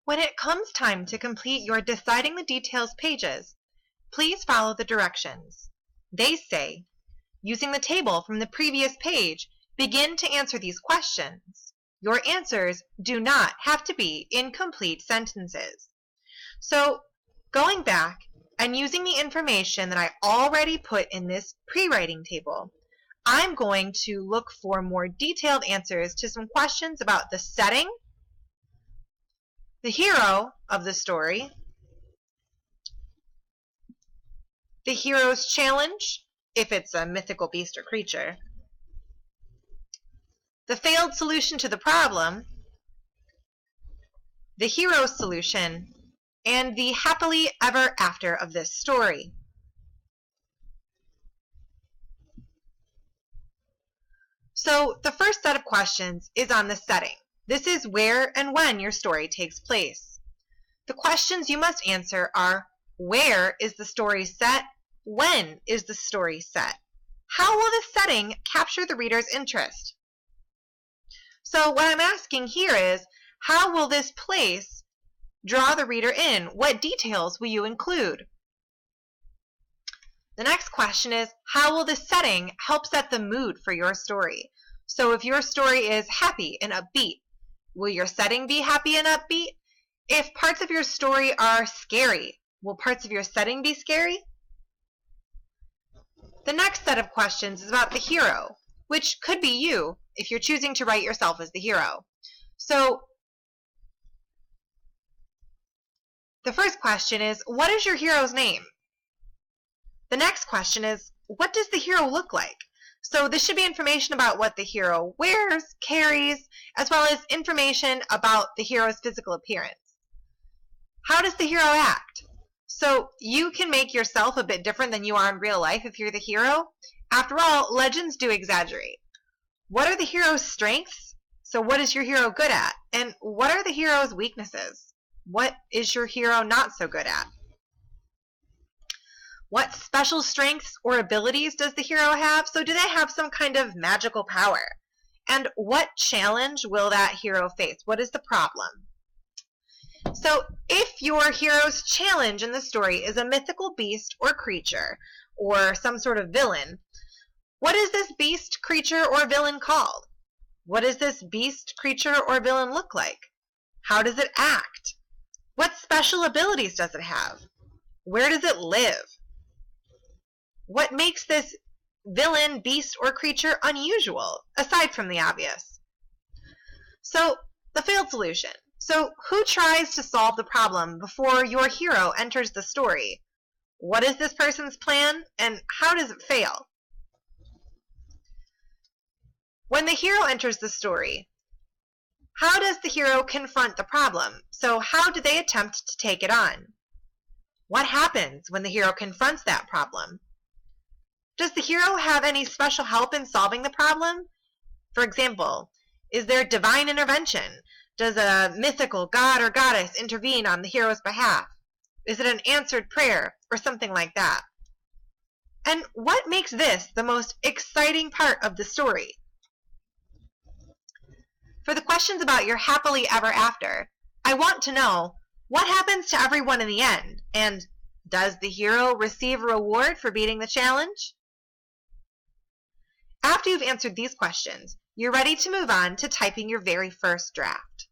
When it comes time to complete your Deciding the Details pages, please follow the directions. They say, using the table from the previous page, begin to answer these questions. Your answers do not have to be incomplete sentences. So, going back and using the information that I already put in this pre-writing table, I'm going to look for more detailed answers to some questions about the setting, the hero of the story, the hero's challenge, if it's a mythical beast or creature, the failed solution to the problem, the hero's solution, and the happily ever after of this story. So the first set of questions is on the setting. This is where and when your story takes place. The questions you must answer are, where is the story set? When is the story set? How will the setting capture the reader's interest? So what I'm asking here is, how will this place draw the reader in? What details will you include? The next question is, how will the setting help set the mood for your story? So if your story is happy and upbeat, will your setting be happy and upbeat? If parts of your story are scary, will parts of your setting be scary? The next set of questions is about the hero, which could be you if you're choosing to write yourself as the hero. So the first question is, what is your hero's name? The next question is, what does the hero look like? So this should be information about what the hero wears, carries, as well as information about the hero's physical appearance. How does the hero act? So you can make yourself a bit different than you are in real life if you're the hero. After all, legends do exaggerate. What are the hero's strengths? So what is your hero good at? And what are the hero's weaknesses? What is your hero not so good at? What special strengths or abilities does the hero have? So do they have some kind of magical power? And what challenge will that hero face? What is the problem? So if your hero's challenge in the story is a mythical beast or creature, or some sort of villain, what is this beast, creature, or villain called? What does this beast, creature, or villain look like? How does it act? What special abilities does it have? Where does it live? What makes this villain, beast, or creature unusual, aside from the obvious? So, the failed solution. So, who tries to solve the problem before your hero enters the story? What is this person's plan, and how does it fail? When the hero enters the story, how does the hero confront the problem? So, how do they attempt to take it on? What happens when the hero confronts that problem? Does the hero have any special help in solving the problem? For example, is there divine intervention? Does a mythical god or goddess intervene on the hero's behalf? Is it an answered prayer or something like that? And what makes this the most exciting part of the story? For the questions about your happily ever after, I want to know, what happens to everyone in the end? And does the hero receive a reward for beating the challenge? After you've answered these questions, you're ready to move on to typing your very first draft.